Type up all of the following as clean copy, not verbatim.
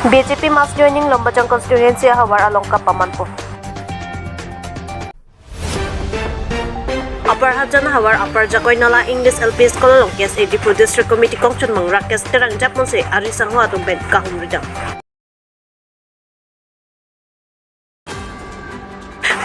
BJP mass joining Lombachang constituency Hawar Alongka Pamanpo. Upper Hajan Hawar Upper Jacoinala English LP School Long Kes AD District Committee Kongchun Mang Rakes Terang Japonse Arisang Hua Tumben Kahumridam.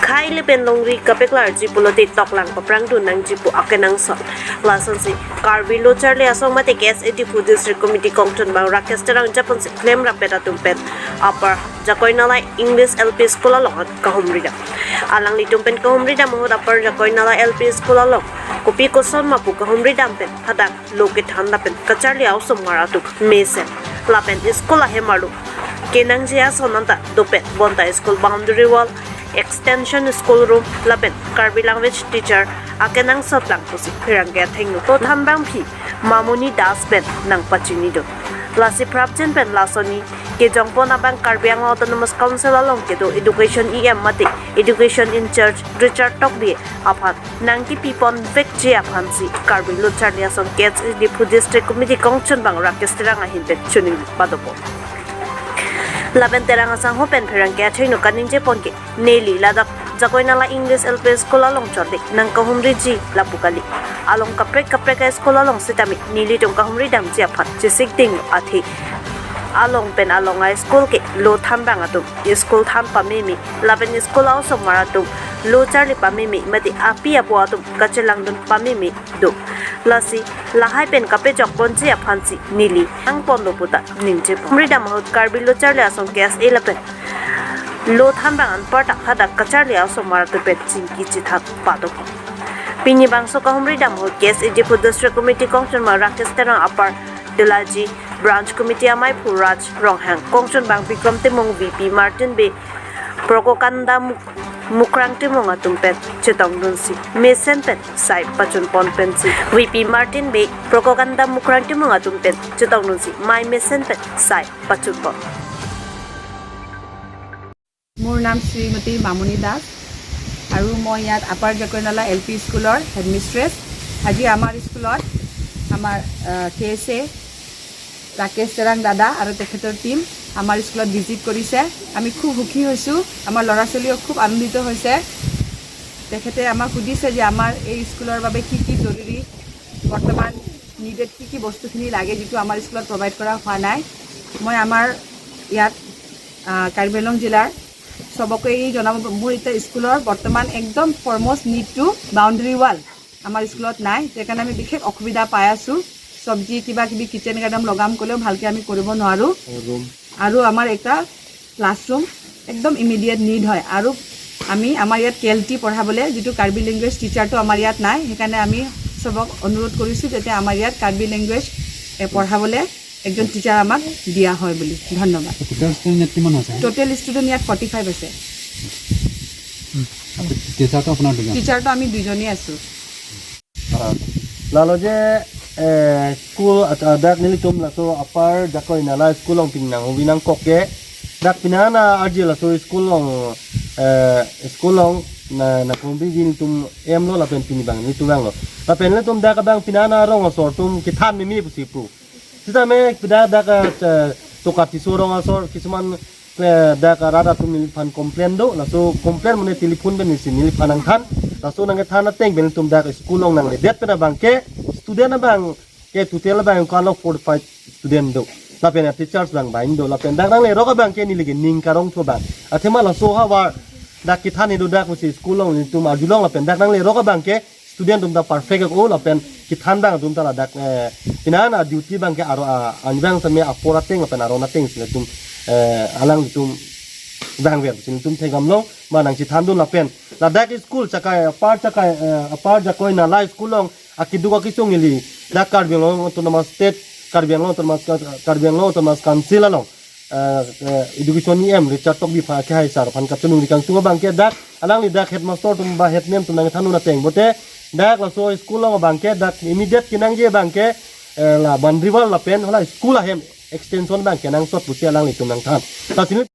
Kaili Pendongri Kapeklar Jipulote Toklang Paprang Dunang Jipu Akenang Sot. Lason si Karbi Charlie Asomate Kes AD District Committee Kongchun Mang Rakes Terang Japonse Claim Rapeta Tumpen Upper Jacoinala English LP School Long Kahumridam. Alang litumpen kahumridam mohot Upper Jacoinala LP School Long. Kopi koson mapu kahumridam pen hadak lokit handa pen Kacharli Ausom Maratuk Mesen. Lapen School Hemaru. Kenang Jia Sonanta Dopet Bonta School Boundary Wall. Extension School Room Lapen Karbi Language Teacher Akenang Sotlang Pusi Pirangga Tengno to Tambang Pi Mamuni Das Ben Nang Pachinido Lasi Prapchen Pen Lasoni Kejongpo Nabang Karbiang Autonomous Council along Kedo Education EM Mati Education in Church Richard Tokbi Apan Nangki Pipon Vekji Apansi Karbi Lucharlia Son Kets Dipu District Committee Kongchun Bang Rakestiranga Hinpet Chuning Padopo Laben terang asang hopen perang kaya chino kanin Jepon ke Nelly ladak Jacoinala English LP School along chodik nang kahumriji lapukali along kaprek school along sitami nili tong kahumridam jiapat jisik ding athi along pen along a school ke lo thambang atum school tham pamimi laben school also maratum lo charli pamimi mati api apo atum kachelang dun pamimi do lasi lahai pen kape jokpon ji aphansi nili ang pondo puta ninje mridam hot karbi lo charli asong gas 11 lo thambang an parta hada kacharli aso maratu pet chingki chithak pado pini bangso ka mridam hot gas ejipu district committee kongchon ma rakes terang apar Delaji branch committee amai puraj ronghang kongchon bang bikram temong VP Martin B Prokokanda Mukrang Timonga Tumpet, Chetong Dunsi, Mesen Pet, Sai Pachun Pon Pensi, VP Martin Bay, Propaganda Mukrang Timonga Tumpet, Chetong Dunsi, My Mesen Pet, Sai Pachun Pon. মোৰ নাম শ্ৰীমতী মামুনি দাস আৰু মই ইয়াত upper জাকৈনালা LP স্কুলৰ হেডমিষ্ট্ৰেছ আজি আমাৰ স্কুলত আমাৰ কেএসএ ৰাকেশ তেৰাং দাদা আৰু তেখেতৰ টিম আমাৰ স্কুলত ভিজিট কৰিছে আমি খুব সুখী হৈছো আমাৰ ল'ৰা ছোৱালীও খুব আনন্দিত হৈছে তেখেতে আমাক সুধিছে যে আমাৰ এই স্কুলৰ বাবে কি কি জৰুৰী বৰ্তমান নিডেড কি বস্তুখিনি লাগে যেটো আমাৰ স্কুলত প্ৰভাইড কৰা হোৱা নাই মই আমাৰ ইয়াত কাৰ্বি আংলং জিলাৰ সবকে এই জনাব মোৰ এটা স্কুলৰ বৰ্তমান একদম ফৰমোষ্ট নিড টু বাউণ্ডাৰী ৱাল আমাৰ স্কুলত নাই তেকাৰণে আমি বিশেষ অসুবিধা পাই আছো সবজি কিবা কিবি কিচেন গাৰ্ডেন লগাম কলেও ভালকে আমি কৰিব নোৱাৰো আৰু আমাৰ এটা ক্লাছৰুম একদম ইমিডিয়েট নিড হয় আৰু আমি আমাৰ ইয়াত কেএলটি পঢ়াবলে যেটো কাৰ্বি ল্যাঙ্গুৱেজ টিচাৰটো আমাৰ ইয়াত নাই হেকাৰণে আমি সবক অনুৰোধ কৰিছো যে আমাৰ ইয়াত কাৰ্বি ল্যাঙ্গুৱেজ পঢ়াবলে একজন টিচাৰ আমাক দিয়া হয় বুলি ধন্যবাদ টোটাল ষ্টুডেন্ট ইয়াত 45 আছে টিচাৰটো আমি দুজনী আছো lalu je school dak nili tum la so apar jakoi nala school ong pinang winang koke dak pinana arji la so school ong na kumbi gini tum em lo la pen pini bang ni tu bang lo la pen le tum dak bang pinana rong asor tum kithan mi pusi pu sita me pida dak tokati sorong asor kisuman dak rada tum nili pan complain do la so complain mone telepon ben nili panang than laso nang thana teng ben tum dak school ong nang le det pena bang ke student bang ke tutel bang ko lo 45 student do la pena teachers bang bain do la pen dak nang le ro ka bang ke ni le ning karong tho bang athema la so ha war dak ki thani do dak musi school ong ni tum ajulong la pen dak nang le ro ka bang ke student tum da perfect ko la pen ki than bang tum ta la dak pinana duty bang ke aro anbang same apora teng pen aro na teng sile tum alang tum bang ver sin tum thegam lo manang si thandun la pen la dak school chakai apar jakoi na live school ong akiduga kisong ili dak Karbi Anglong autonomous state Karbi Anglong autonomous council along education em Richard Tokbi pha ke hai sar phan ka chunung rikang tunga bang ke dak alang li dak headmaster tum ba head name tum nang thanu na teng bote dak la so school ong bang ke dak immediate kinang je bang ke la bandriwal la pen hola school ahem extension bang ke nang sot pusi alang li tum nang than ta tin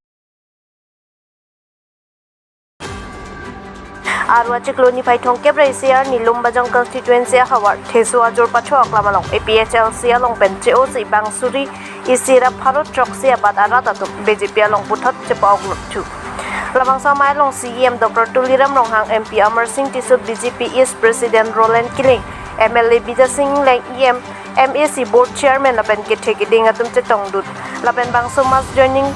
Aru Achikloni Paitong Kebraisia, Nilumbajang constituency Howard, Tesu Ajur Pacho Klamalong, APHLC along Benjosi Bangsuri, Isira Parot Troxia Badarata, BJP along Putot Chepog 2. Lamang Samay along CEM Dr. Tuliram Ronghang MP Amar Singh Tisut BJP East President Roland Killing, MLA Bija Singh Lang EM, MAC Board Chairman Lapen Ketekiding Atum Chetongdut, Lapen Bang Somas joining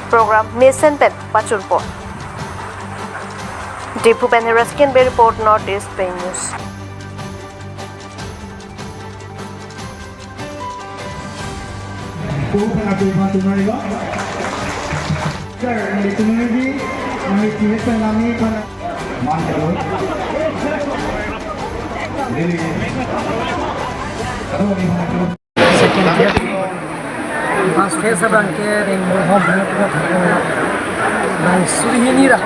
program Mason Pen Pachurpo. Depu Benheraskin Bay Report Northeast Bay News. Mas fesa bangke ring mohon bang surihini ra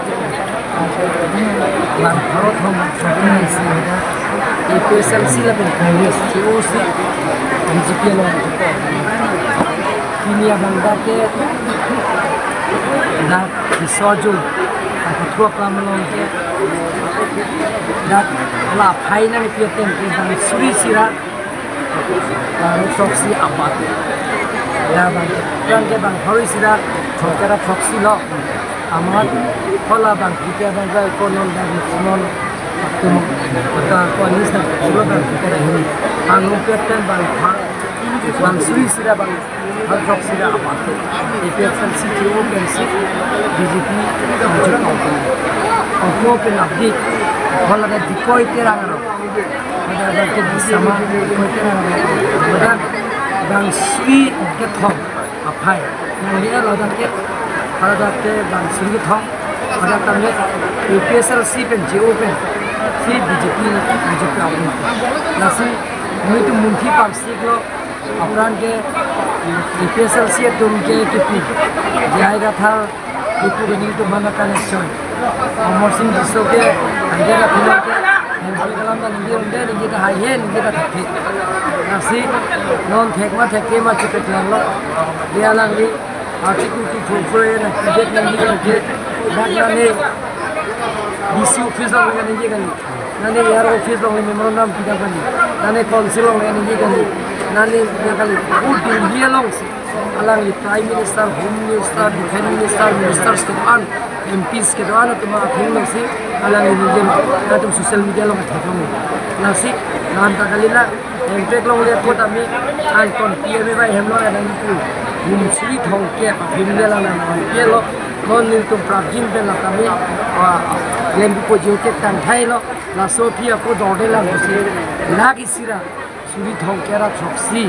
bang harot hom chobna isira APSLC la ben Congress COC BJP lo kinia bangda ke da bisojo athua kamlong ke da la phaina ni pietem ke bang suri sira proxy apat ya bang bang hori sira chokera proxy lo amar hola bang kita bang konon dan konon tum kota konis dan sulo bang kita ini anu pietem bang suri sira bang hal proxy ra apat APSLC CTO pensi BJP major company open update hola da dikoi terangaro ada ke sama dikoi terangaro ada bang sui ke thong apai nangia loda ke ada ke bang sui thong ada tamle APSLC pen JO pen si BJP apun nasi mutu munthi parsik lo apran ke APSLC tumke kipi jaiga tha kipu gani to mana connection Amar Singh disoke agera phila ke kalam da ningi unde ningi da hai he ningi da thakhe nasi non thekma thekke ma chipet lo dia langli article to fulfill na get ningi ke bagna ne DC office lo ningi gani nane yar office lo memorandum pida gani nane council lo ningi gani nane kali good dia long alangli prime minister home minister defense minister ministers ke an MPs ke doan to ma thing si alangli nigem na tum social media lo thakam nasi nan ta kalila emtek long le ko ta mi an kon PMA bai hemlo na nang ku sri thong ke himle la na ke lo non nin tum prajin pe la kami lembu ko joke tan thai lo la sofia ko dode la si la ki sira suri thong ke ra choksi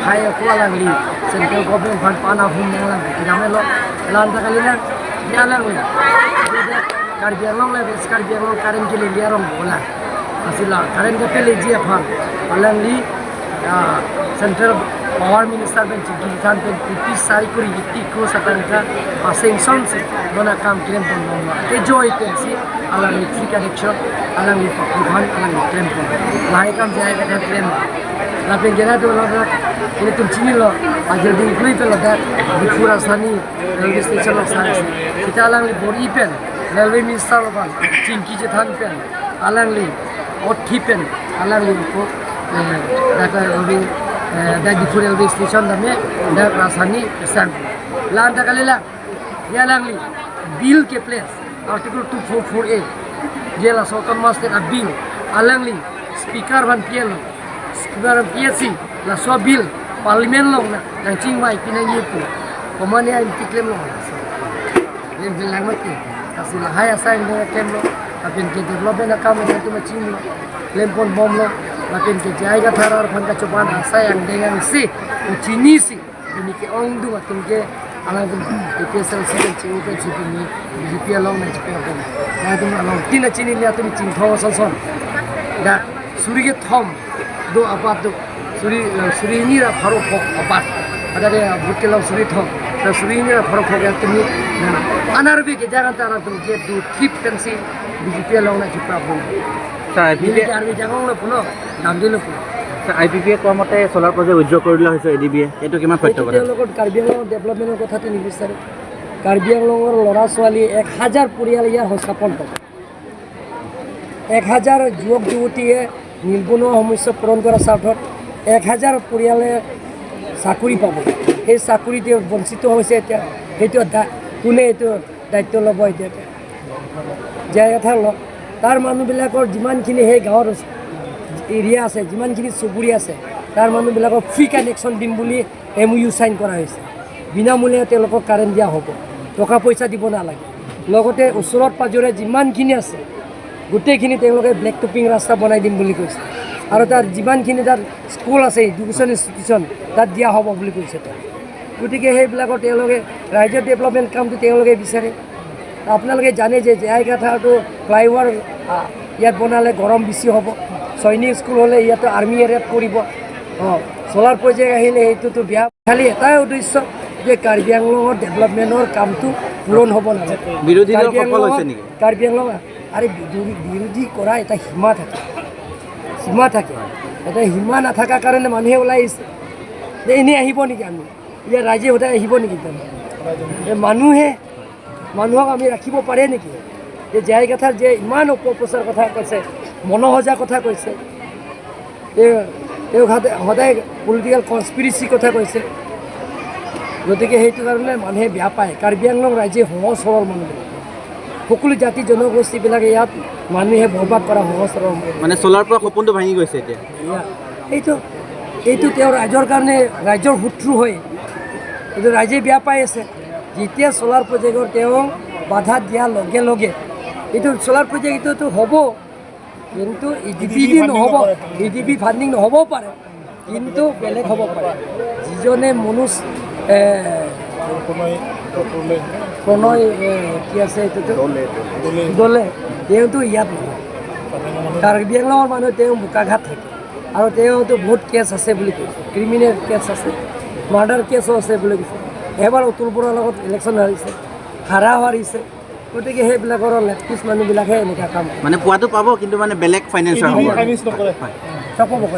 phai ko alangli central government fund pana hum na la kirame lo lan ta kalila ya lang karbiang le karbiang karen ke le liarong bola asila karen ke pele ji afan alangli central power minister ben chiki than pen puti sai kuri itti ko satanka paseng son se dona kam claim pon no te joy pen si alangli free connection alangli phan alangli claim pon lai kam jai ka claim la pen gena to la ini tum chini lo ajar din kuri pe la da bipura sani railway station lo sai kita alangli bori pen railway minister lo ban chinki je than pen alangli othi pen alangli ko da railway da bipura railway station da me da rasani sang lan ta kalila ya alangli bill ke place article 244A jela soton master a bill alangli speaker ban pielo speaker PSC la so bill parliament lo na nang chingwai pinang yepu komane ai tiklem lo len bilang mati kasila haya sang de kem lo apin ke development ka me tu machin lo lem pon bom lo apin ke jaiga tharar phan ka choban asa yang dengan si uchini si ini ke ong du atum ke alang APSLC kan chiu ke chiu ni BJP long na chiu ko na tu along tin chini ni atum ching tho son son da suri ke thom do apat do suri ni ra pharo phok apat ada de bukelang suri thom da suri ni ra pharo phok ya tumi na anar be ke jagan ta ra tum ke do trip pensi BJP long na chiu ko sa IPP army jangong lo puno dam dilo puno sa IPP ko mate solar project withdraw কৰিলা হৈছে ADB এটো কিমান সত্য কথা লগত কাৰ্বি আংলং ডেভেলপমেন্টৰ কথাটো নিবিচাৰে কাৰ্বি আংলঙৰ ল'ৰা ছোৱালী 1000 পৰিয়াল ইয়াৰ সংস্থাপন পাব 1000 যুৱক যুৱতীয়ে নিবনুৱা সমস্যা পূৰণ কৰাৰ স্বাৰ্থত 1000 পৰিয়ালে চাকৰি পাব। সেই চাকৰিটো বঞ্চিত হৈছে এতিয়া। সেইটো কোনে এইটো দায়িত্ব ল'ব এতিয়া? জীয়াই কথা তাৰ মানুহবিলাকৰ যিমানখিনি সেই গাঁৱৰ এৰিয়া আছে, যিমানখিনি চুবুৰী আছে, তাৰ মানুহবিলাকক ফ্ৰী কানেকশ্যন দিম বুলি MOU চাইন কৰা হৈছে। বিনামূলীয়া তেওঁলোকক কাৰেণ্ট দিয়া হ'ব, টকা পইচা দিব নালাগে। লগতে ওচৰত পাজৰে যিমানখিনি আছে গোটেইখিনি তেওঁলোকে ব্লেক টপিং ৰাস্তা বনাই দিম বুলি কৈছে। আৰু তাৰ যিমানখিনি তাত স্কুল আছে, এডুকেশ্যন ইনষ্টিটিউশ্যন, তাত দিয়া হ'ব বুলি কৈছে তেওঁ। গতিকে সেইবিলাকৰ তেওঁলোকে ৰাইজৰ ডেভেলপমেণ্ট কামটো তেওঁলোকে বিচাৰে। আপোনালোকে জানে যে জীয়াইকাঠাটো ফ্লাইঅভাৰ ইয়াত বনালে গৰম বেছি হ'ব। সৈনিক স্কুল হ'লে ইয়াতো আৰ্মি এৰিয়াত পৰিব। চ'লাৰ প্ৰজেক্ট আহিলে সেইটোতো বেয়া। খালি এটাই উদ্দেশ্য যে কাৰ্বি আংলঙৰ ডেভেলপমেণ্টৰ কামটো পূৰণ হ'ব নালাগে। বিৰোধী দল সফল হৈছে নেকি? কাৰ্বি আংলং আৰে বিৰোধী কৰা এটা সীমা থাকে, সীমা থাকে। এটা সীমা নাথাকাৰ কাৰণে মানুহে ওলাই আহিছে। এনেই আহিব নেকি? আমি ইয়াৰ ৰাইজে সদায় আহিব নেকি? মানুহক আমি ৰাখিব পাৰে নেকি? যে জীয়াইকাঠাৰ যে ইমান অপপ্ৰচাৰ কথা কৈছে, মনোসজা কথা কৈছে, তেওঁ সদায় পলিটিকেল কনস্পিৰেচি কথা কৈছে। গতিকে সেইটো কাৰণে মানুহে বেয়া পায়। কাৰ্বি আংলং ৰাইজে সহজ সৰল মানুহ, সকলো জাতি জনগোষ্ঠীবিলাকে ইয়াত মানুহে বৰবাদ কৰা সহজ সৰল মানে চ'লাৰ পৰা সপোনটো ভাঙি গৈছে এতিয়া। এইটো তেওঁ ৰাইজৰ কাৰণে ৰাইজৰ শত্ৰু হয়। এইটো ৰাইজে বেয়া পাই আছে। যেতিয়া চ'লাৰ প্ৰজেক্টৰ তেওঁ বাধা দিয়াৰ লগে লগে এইটো চ'লাৰ প্ৰজেক্টটো হ'ব, কিন্তু EDB নহ'ব, EDB ফাণ্ডিং নহ'বও পাৰে, কিন্তু বেলেগ হ'ব পাৰে। যিজনে প্ৰণয় কি আছে এইটোতো দলে, তেওঁতো ইয়াত নহয়। কাৰ্বি আংলঙৰ মানুহ তেওঁ বোকাঘাট থাকে আৰু তেওঁতো বহুত কেছ আছে বুলি কৈছে, ক্ৰিমিনেল কেছ আছে, মাৰ্ডাৰ কেছো আছে বুলি কৈছে। এবাৰ অতুল বৰাৰ লগত ইলেকশ্যন হাৰিছে। গতিকে সেইবিলাকৰ লেফটিষ্ট মানুহবিলাকহে এনেকুৱা কাম মানে পোৱাটো পাব, কিন্তু মানে বেলেগ ফাইনেন্সাৰ হ'ব। চব হ'ব।